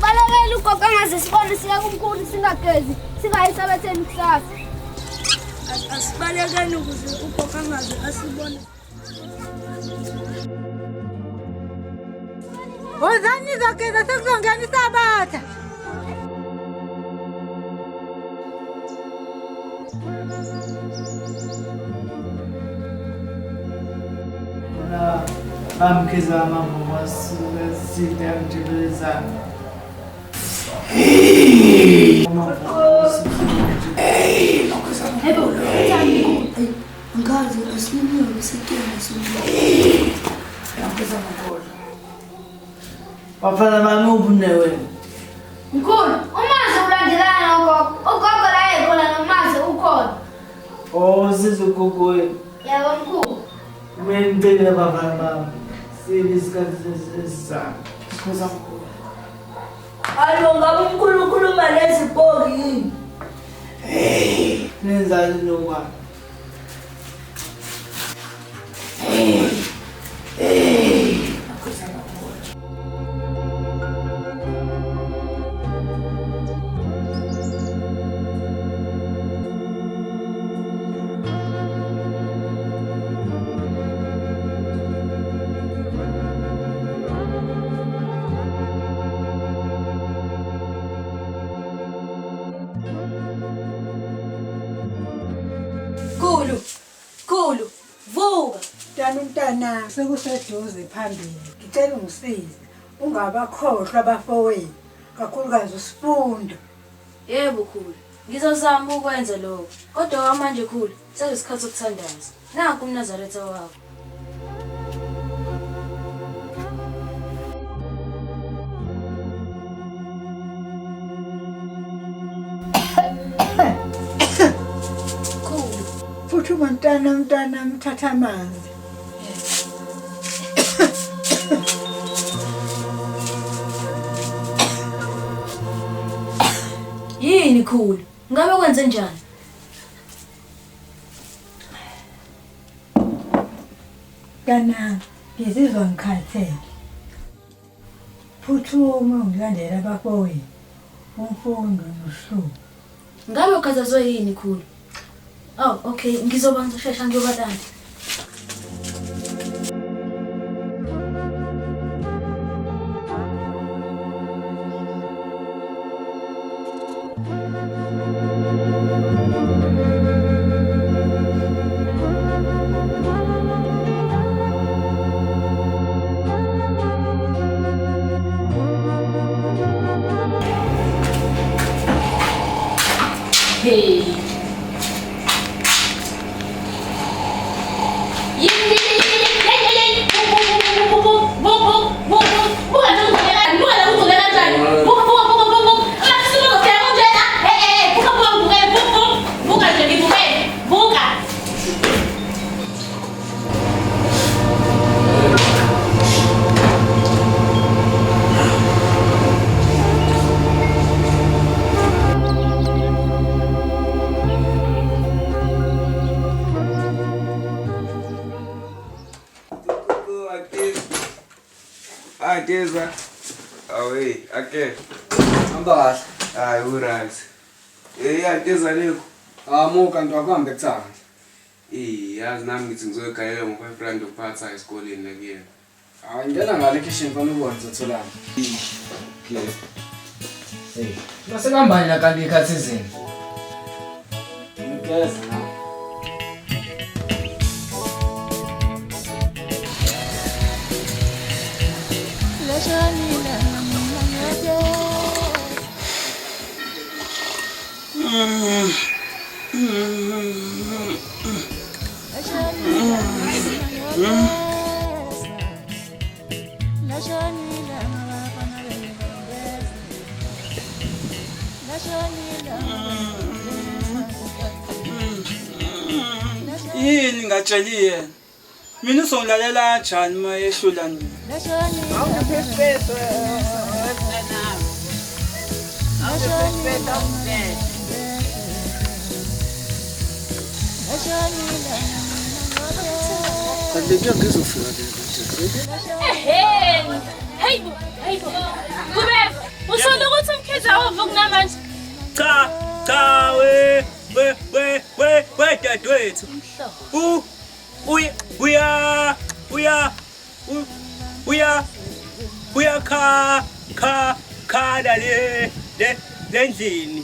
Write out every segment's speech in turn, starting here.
Asibalekele ugogo angaze sibone siya kumkhulu singagezi singayisabetheni kusasa. Asibalekele ukuze ugogo angaze asibone. Wozani zogeza sekuzongena isabatha. Amkeza mama wasida mjibeza. Hebo, ngazi asimini ngisikela simini. Amkeza mama. Wafana mama ubunewe. Mkhulu, umazi ulandelana ugogo la ekhona nomazi ukhona. Oh sizogogo. Yebo mkhulu. Wempela baba mama. Sibisikazisa. Khoza mkhulu. Ayo ngabe umkhulu ukhuluma lezibhoki yini? Nenzani nokwa. Khulu, vuka. Mntana sekuseduze phambili. Ngicela ungisize. Ungabakhohlwa abafowethu. Kakhulukazi usifundo. Yebo khulu. Ngizozama ukwenza lokho. Kodwa manje khulu, sekuyisikhathi sokuthandaza. Nanku umNazaretha wakho. Futhi umntana mthatha amanzi. Yini khulu? Ngabe kwenze njani? Kana ngizizwa ngikhathele. Futhi uma ngilandela abafowethu. Umfundo nosuku. Ngabe ukhathazwe yini khulu? Oh, okay, ngizoba ngishesha ngiyobalanda. Hey. Teza. Away, okay. Ambala. Hayi uright. Teza lekho. Muka ndo akwambe kuthanga. Yazi nami ngithi ngizoyigayela ngo5 ukuphatha esikoleni la kuyena. Hayi ngena ngale kitchen fana ubone uzotholana. Okay. Hey, base kambani la kanti ikhathi izini. Ngiyeza na. Yini ngatsheliye mina uzongilalela kanjani uma ehlula nini Hey, hey, kube usolo dadwethu. Uya khala lendlini.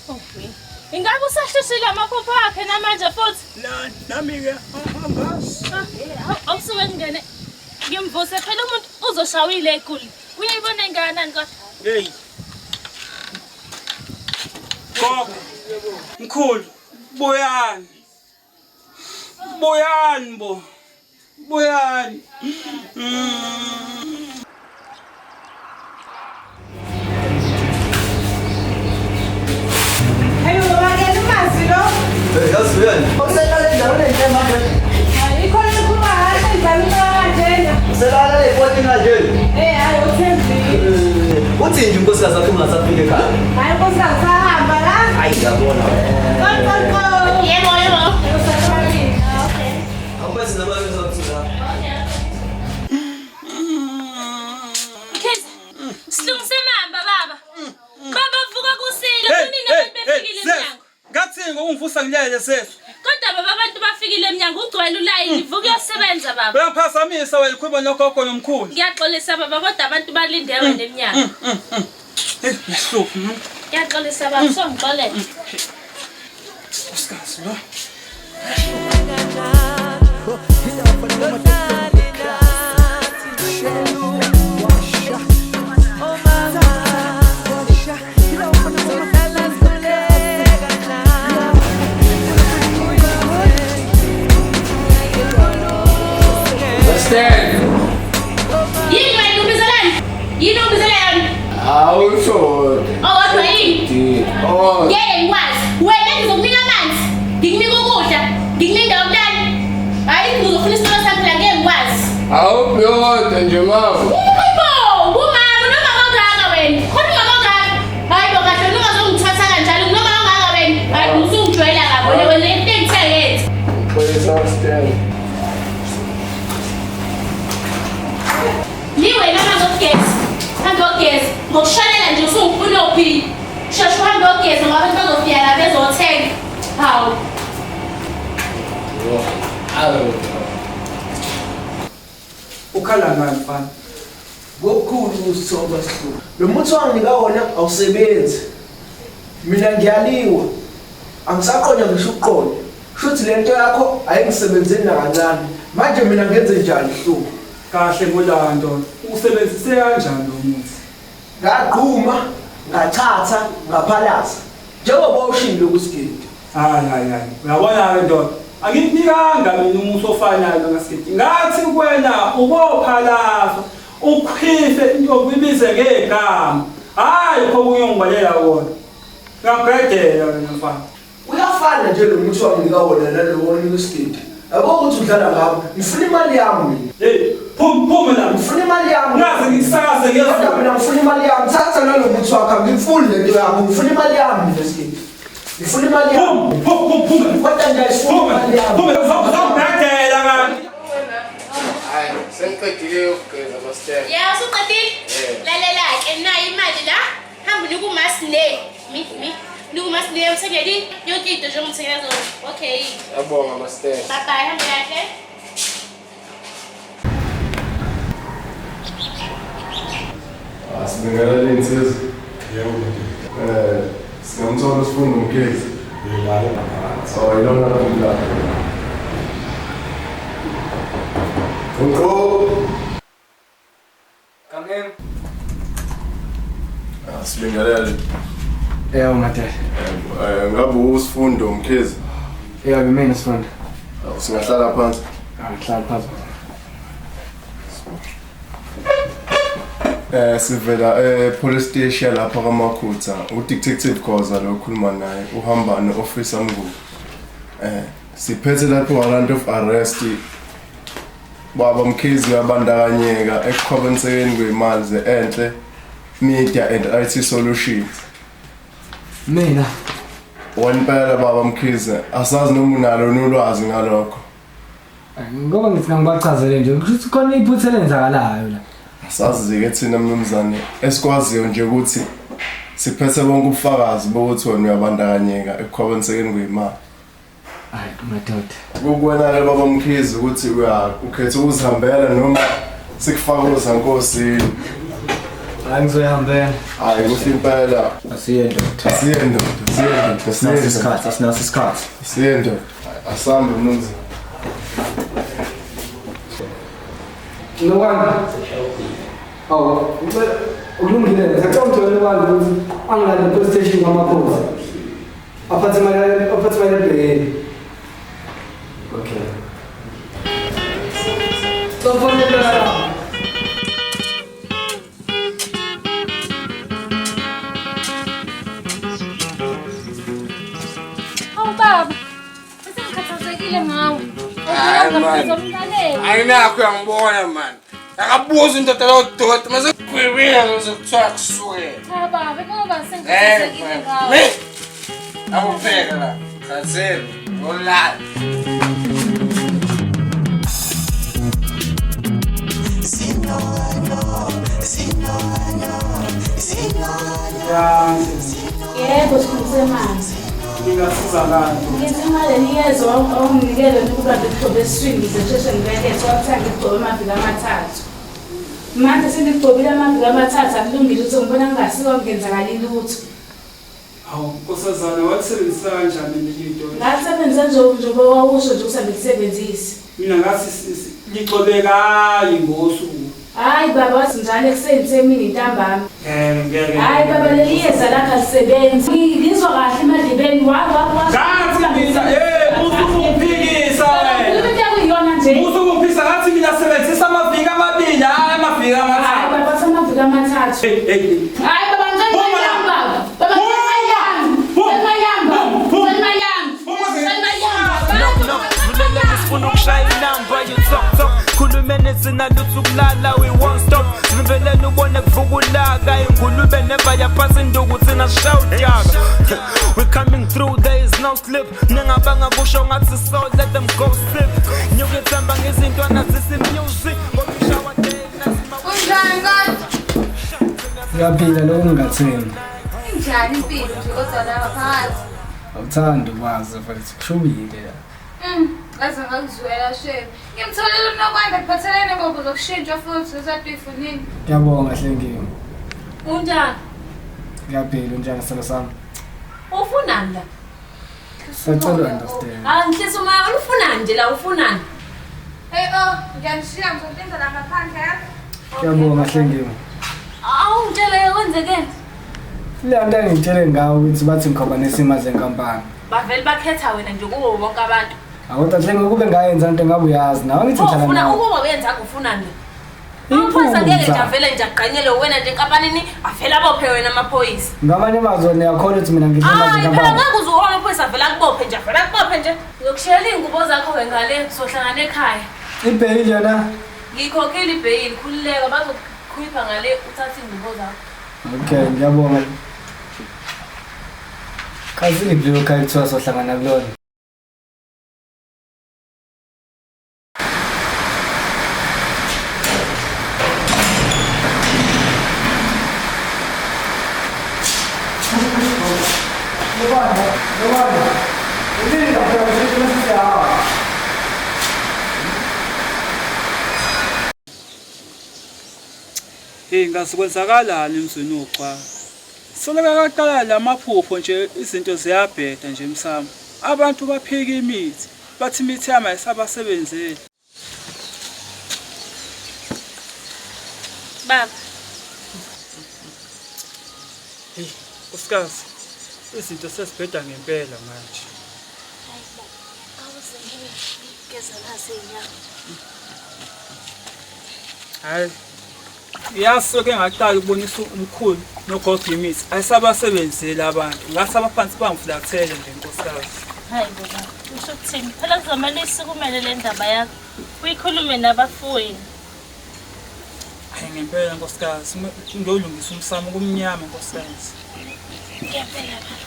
Okay. Ingabe usahlushile amaphupho akhe namanje futhi? Nami ke angazi. Awusuke ngene ngimvuse phela umuntu uzoshawile eGoli. Uyayibona enganani kodwa? Hey. Gogo. Mkhulu, buyani. Buyani bo. Buyani. Uthi inkosikazi yakho ungasafika ekhaya. Hayi nkosikazi sahamba la. Hayi ngiyabona. Yebo. Okay. Awukwazi nabanye uzokusiza. Kids, silungise mamba baba. Baba vuka kusile kunini abantu befikile eminyango. Ngathi ngokungivusa ngilele sesi. Kodwa baba abantu bafikile eminyango ugcwele ulayini vuka uyosebenza baba. Uyaphazamisa wena ukhuluma nogogo nomkhulu. Ngiyaxolisa baba kodwa abantu balinde wena eminyango. Ngihluphi. Ngiyaxolisa baba songixolela. Uskazi lo. Yini ubizelani? Awusho. Kodwa yini? Ngeke ngikwazi. Wena ngizokunika amanzi. Ngikunika ukudla. Ngikunika indawo yokulala. Hayi ngizofuna isitolo sami la ngeke ngikwazi. Awubiyodwa nje mama. Yebo, kumama noma ongaka wena. Khona umama ongaka. Hayi bo kahle ungazongithatha kanjalo noma ongaka wena. Hayi usungijwayela ngabo wena into engithengethe. Niwe mama ngokugeza. Hambe ogeza. Ngokushonela nje usungifuna ophi. Shashu hambe ogeza ngoba abantu bazofika la bezothenga. Hawu. Ukhala ngani mfana? Ngokukhulu usithoba sihlupho. Lo muthi wanginika wona awusebenzi. Mina ngiyaliwa. Angisaqonya ngisho ukuqonda. Shuthi lento yakho ayingisebenzeni nakancane. Manje mina ngenze njani hlupho? Kahle ngolando. Usebenzise kanjani lo muthi? Ngaqhuma, ngathatha, ngaphalaza. Njengoba ushilo kusigidi. Hayi. Uyabona ke ndoda. Angikunikanga mina umuthi ofanayo ngasigidi. Ngathi kuwena ubophalaza. Ukhife into ibize ngegama. Hayi pho kuyongibalela wona. Ngabhedela wena mfana. Uyafana nje lo muthi wanginika wona nalo wona kusigidi. Yabo ukuthi udlala ngabo. Ngifuna imali yami mina. Hey, phuma la. Ngifuna imali yami. Ngaze ngisakaze ngezwe. Kodwa mina ngifuna imali yami. Thatha nalo muthi wakho ngifuni lento yakho. Ngifuna imali yami lesigidi. Ngifuna imali yami. Phuma. Kodwa nje ayifuni imali yami. Phuma uzobhedela ngani? Hayi, sengiqedile ukugeza master. Yeah, usuqedile? Lalela ke nayo imali la. Hamba unika umasine. Mi. Nuku masine uthengeli yonke into nje ngithengela zona. Okay. Yabonga master. Bye bye, hamba kahle. Sibingela insizwe. Singamthola sifundo umkhizi. So ilona la. Kamem. Sibingelele. Madad. Ngabe usifundo umkhizi? Bimina sifundo. Singahlala phansi. Hlala phansi. Sivela police station lapha kaMakhutha. Udetective Khoza lo ukhuluma naye uhamba no-officer Mnguni. Siphethe lapho warrant of arrest. Baba Mkhizi uyabandakanyeka ekukhwabansekeni kwemali ze-enhle media and IT solutions. Mina Wanipela baba Mkhizi asazi noma unalo nolwazi ngalokho. ngoba ngithi ngibachazele nje ukuthi khona iphutha lenzakalayo la. Asazi-ke thina mnumzane esikwaziyo nje ukuthi siphethe bonke ubufakazi bokuthi wena uyabandakanyeka ekukhwabansekeni kwemali. Hayi madoda. Kukwena ke baba Mkhizi ukuthi ukhetha ukuzihambela noma sikufaka uzankosini. Hayi ngizohambela. Hayi kuhle impela. Asiye ndoda. Asiye ndoda. Asinaso isikhathi. Asiye ndoda. Asambe mnumzi. Nokwani? Awu, ukulungile. Ngicela umthole kwani ukuthi angilale police station kwamakhosi. Aphathe imali ebhekeni. Okay. Sofonela. Baba, usengikhathazekile ngawe. Ayinakho uyangibona man. Akabuza indoda lodota mase kukhwibile ngizokuthola kusuke. Cha baba, ngoba sengikhathazekile ngawe. Akupheka la. Khathele, ngolala. Yebo, sikhulusemanzi. Ngingasizakala. Ngithi imali niyezo awunginikele ukuba ngigcobe eswini ngizesheshe ngibekethe wakuthanga ngigcobe amaviki amathathu. Manje sengigcobile amaviki amathathu akulungile ukuthi ngibona ngingasiwa ngenzakalile lutho. Hawu, nkosazana wakusebenzisa kanjani into? Ngasebenzisa njengoba wawusho nje ukuthi angikusebenzisi. Mina ngathi lixolekayo ngosuku. Hayi baba wathi njalo ekuseni semini ntambama. Ngeke. Hayi baba leliyeza lakho alisebenzi. Ngizwa kahle emadlebeni ngathi mina usukuphikisa wena. Into yakuyona nje. Usukuphikisa ngathi mina sebenzisa amaviki amabili hayi amaviki amathathu. Hayi baba samaviki amathathu. Hayi baba ngicela baba. Baba Sifuna ukushaya inamba you-talk khulumene sinalutho ukulala we won't stop sivelele ubone kuvukulaka ingulube never yaphansi induku thina shout yaga we coming through there is no slip ningabanga kusho ngathi so let them go slip nyukethamba ngezinto anazisi music ngokushawa day Kunjani kodwa? Uyaphila lo ungathembi. Injani impilo nje kodwa la phakathi? Awuthanda ukwazi futhi kushubile la. Ngaze ngakuzwela shame. Ngimtholela unokwanda kuphathelene ngoba zokushintshwa futhi usadwifu nini? Ngiyabonga Hlengiwe. Unjani? Ngiyaphila unjani sala sami? Ufunani la? Sicela understand. Ngihlisa uma ufunani nje la ufunani? Hey ngiyanishiya ngizophinda la ngaphandle yakho. Ngiyabonga Hlengiwe. Awungitshele kwenzekeni? Le nto engitshele ngawo ukuthi bathi ngikhoba nesima zenkampani. Bavele bakhetha wena nje kubo bonke abantu. Awuthi Hlengiwe kube ngayenza into engabe uyazi nawe ngithi ngithala Ufuna nawe. ukuba wenza akufunani? Amaphoyisa ngeke nje avele nje agqanyele wena nje enkampanini avele abophe wena amaphoyisa. Ngamanye amazwi niyakhona ukuthi mina ngidlula Phela zenkampani. ngeke uzohona amaphoyisa avele akubophe nje avele akubophe nje. Ngizokushiyela ingubo zakho ke ngale sohlangana ekhaya. Ibhayili yona. Ngikhokhela ibhayili khulileka bazokhipha ngale uthatha ingubo zakho. Okay, ngiyabonga. Kazi ibyo kayithiwa sohlangana kulona. Hey ngasikwenzakala emzweni oxa. Soleka kaqala lamaphupho nje izinto ziyabheda nje emsamo. Abantu baphika imithi, bathi imithi yama isabasebenzele. Baba. Hey, usikazi. Izinto sesibheda ngempela manje. Hayi. Yasoke ngaqala ukubonisa umkhulu nogogo imithi ayisabasebenzeli abantu ngase abaphansi bangiflathele nje nkosikazi. Hayi baba, usho ukuthini? Phela kuzomela isikumele le ndaba yakho. Uyikhulume nabafowenu. Hayi ngempela nkosikazi, ngiyolungisa umsamo kumnyama nkosikazi. Ngiyabela baba.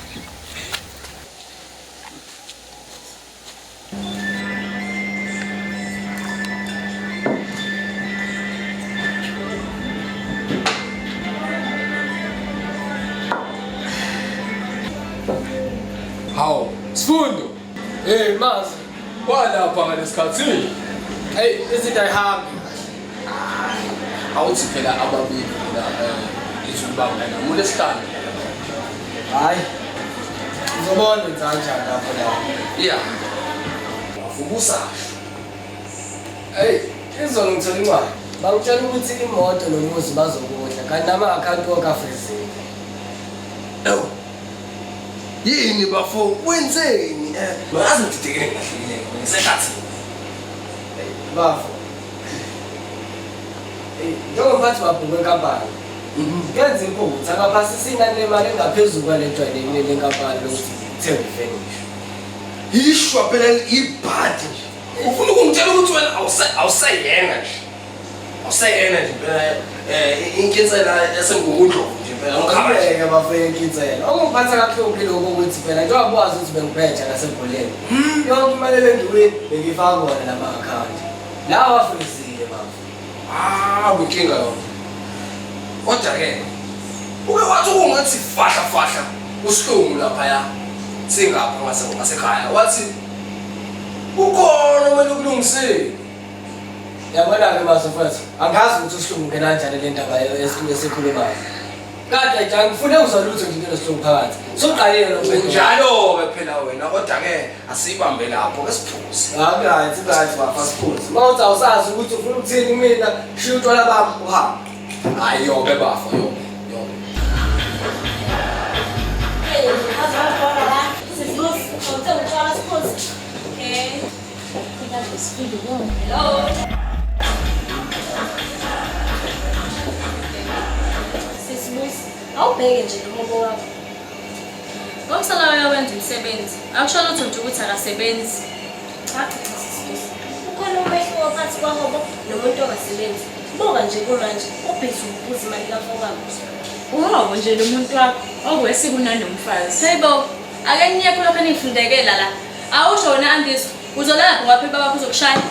Hawu, Sifundo. Hey, Mazi, walapha ngalesikhathi. Hey, izinto ayihambi. Awuthi phela ababili la izubaba lana mule sihlanu. Hayi. Uzobona njani lapho la. Yeah. Wafubusa. Hey, izolo ngithola incwadi. Bangitshela ukuthi imoto nomuzi bazokudla kanti nama-account wonke afrizile. Ewu. Yini bafo wenzeni? Ngazi ngididekile ngahlile ngisehlathi. Bafo. Njengomphathi wabhuku wenkampani. Ngenza iphutha ngaphasisa inani lemali engaphezulu kwalenjwayelekile lenkampani lokuthi ithenge ifenisha. Ishwa phela ibhadi nje. Ufuna ukungitshela ukuthi wena awusayena nje. Awusayena nje phela inkitsela esengukundlovu nje phela ngikhabeke bafike inkitsela. Okungiphatha kabuhlungu lokho ukuthi phela njengoba wazi ukuthi bengiphethe ngasebholeni. Yonke imali ebengiwini bengifaka kona lama account. La wafrizile bafo. Inkinga yona. Kodwa ke uke wathi ungathi fahla usihlungu lapha singapha ngasekhaya wathi ukhona kumele ukulungiseni. Yabona ke masofethu angazi ukuthi usihlungu kanjani le ndaba esikhulumayo. Kade nje ngifune uzalutho nje nesihlungu phakathi. Soqalile lo njalo ke phela wena kodwa ke asibambe lapho ke siphuze. Right bafa siphuze. Mawuthi awusazi ukuthi ufuna ukuthini mina shiya utshwala bami uhamba. Hayi yoke bafa yoke. Hey, azawuqala la. Sisibusi, awuthenge utshwala siphuze. Okay. Hello. Sisibusi, awubheke nje umobo wakho. Ngomsala uyawenza umsebenzi. Akusho lutho nje ukuthi akasebenzi. Cha, sisibusi. Ukhona umehluko phakathi kwahobo nomuntu ongasebenzi. Buka nje kumanje ubhizi ukubuza imali kafokwabo. Uhobo nje lo muntu wakho okwesiko unanomfazi. Hayibo, ake niyekho lokho enifundekela la. Awusho wona Andisi, uzolala ngaphi baba uzokushaya?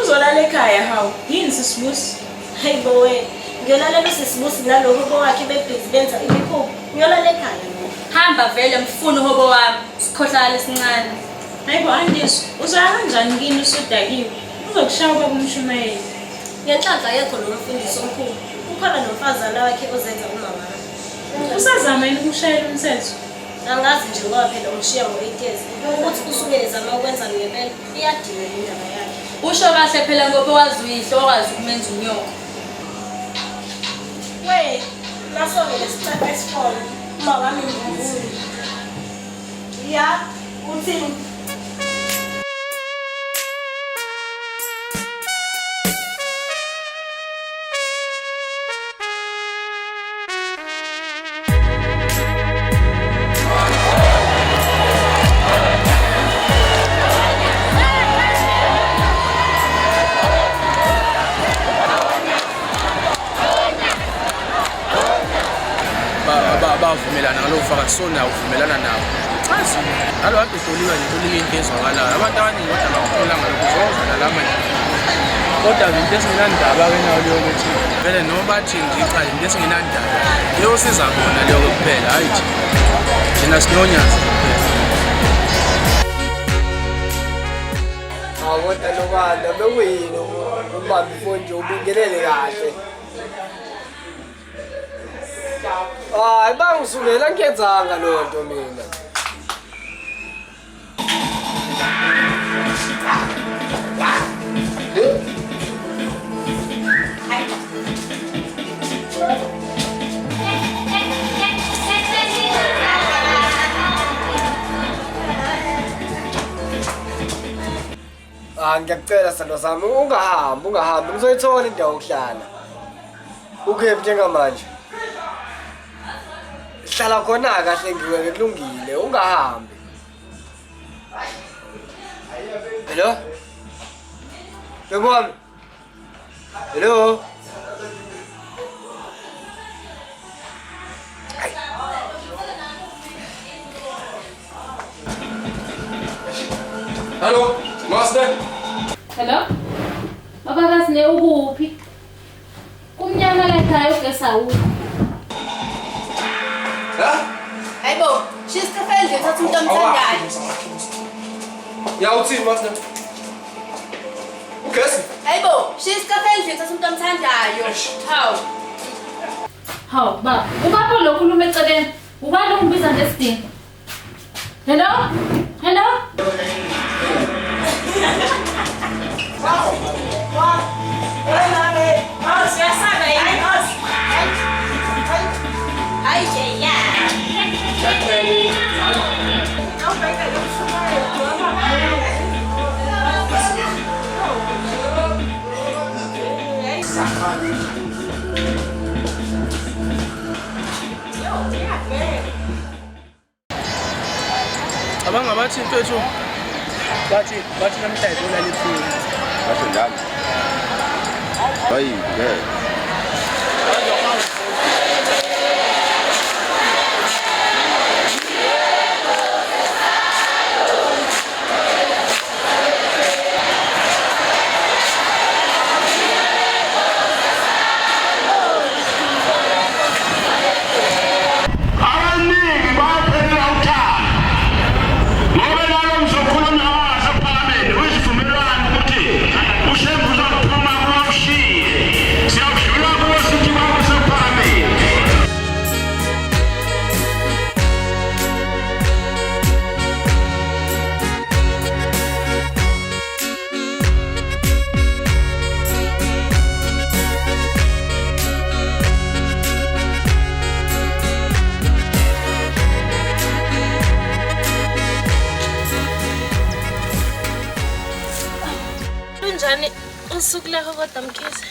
Uzolala ekhaya hawu. Yini sisibusi? Hayibo we, ngiyolala sisibusi nalokho kwakhe bebhizi benza imikhulu. Ngiyolala ekhaya lo. Hamba vele mfuna uhobo wami, sikhohlala esincane. Hayibo Andisi, uzoya kanjani kini usudakiwe? Uzokushaya baba umshumayeli. Ngenhlanhla yakho lo mfundisi omkhulu. Ukhona nomfazana wakhe ozenza umama. Usazama yini ukushayela umthetho? Angazi nje ngoba phela umshiya ngo-8 years. Ukuthi kusukele zama ukwenza ngempela iyadinga indaba yakhe. Usho kahle phela ngoba wazi uyihlo okwazi ukumenza unyoko. We, nasongele sicapha esikhona. Uma wami ngivuli. Ya, uthini? Bavumelana ngalokufaka sona uvumelana nawo. Chazi, alo apho Ntuli into into ezwakalayo. Abantu abaningi kodwa bakhola ngalokho uzozana la manje. Kodwa into esingenandaba ke nayo leyo ukuthi vele noma bathi ngicha into esingenandaba. Leyo siza khona leyo kuphela, hayi nje. Thina sinonyaza kuphela. Awona lokwana bekuyini ubamba ifoni nje ubingelele kahle. Hayi bangisukela ngiyenzanga lonto mina. Ngiyacela sando sami ungahambi ngizoyithola indawo yokuhlala. Ukephi njengamanje? Hlala khona kahle ngiwe kulungile ungahambi. Hello? Bebona. Hello? Hello, Master. Hello? Babakazi ne ukuphi? Kumnyama la ekhaya ugesa ukho. Ha? Hayibo, shistefel nje thatha umuntu omthandayo. Yawuthini masina? Ugesi? Hayibo, shisa isikhafe endlini sasumuntu amthandayo. Hawu. Hawu, baba. Ubaba lo khuluma eceleni. Ubani ungibiza ngesidingo? Hello? Hello? Abang abathi mfethu bathi namhlanje ulala ephini. Basho njalo. Hayi, Usuku lakho kodwa mkhize.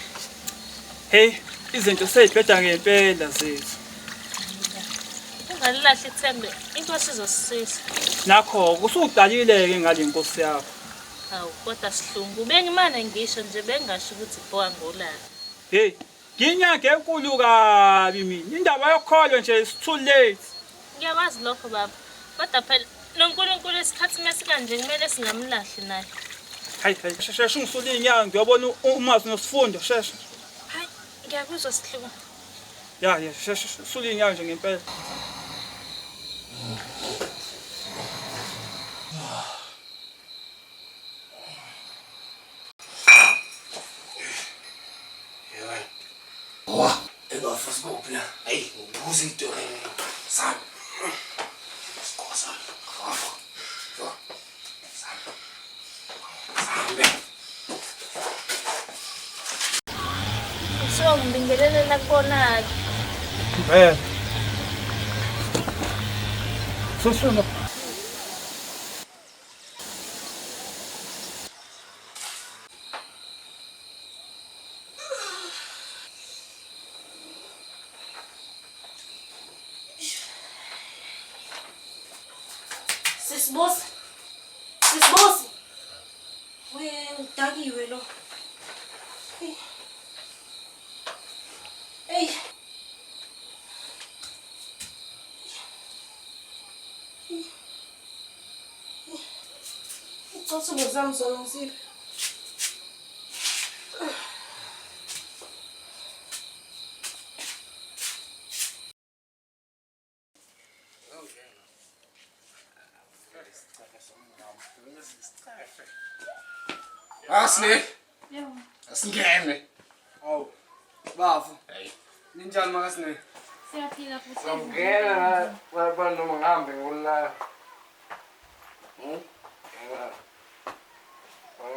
Hey, izinto seyibheda ngempela zethu. Ungalilahle ithembe, inkosi izosisiza. Nakho kusudalile-ke ngale nkosi yakho. Hawu, kodwa sihlungu. Bengimane ngisho nje bengasho ukuthi ibhoka ngolala. Hey, nginyanga enkulu kabi mina. Indaba yokholwa nje is too late. Ngiyawazi lokho baba. Kodwa phela noNkulunkulu isikhathi mesikanje kumele singamlahle naye. Hayi, sheshe ungisule inyanga ngiyabona umazi nosifundo sheshe. Hayi, ngiyakuzwa sihlungu. Ya, sheshe usule inyanga nje ngempela. Wa, engafasi kuphi la. Hayi, ubuze into sami. Skosa. Rafa. So ngibingelele nakubona. Sosona. Sisbosi. Sisbosi. Udakiwe lo. Hey. Uthathe ngezami zona ngisile. Asne. Yebo. Asingene. Awu. Bafu. Hey. Ninjani makasine? Siyaphila futhi. Ngena la noma ngihambe ngolala.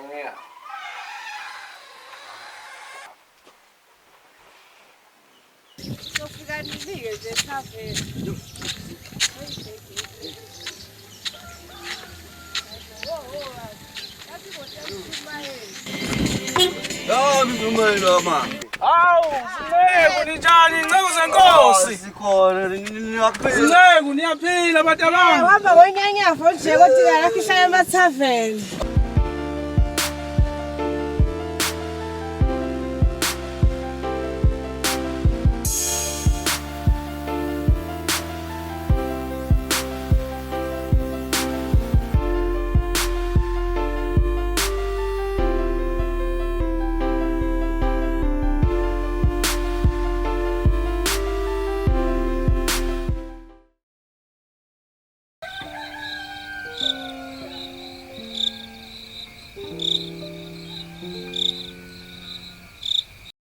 Ngiyaya. Sofika nifike nje ekhafeni. Ngumelo mama. Hawu, Sinceku ninjani? Inceku zenkosi. Sikhona niyaphila. Sinceku niyaphila batabanga. Hamba ngonyanyafo nje kodwa la khihlala emathaveni.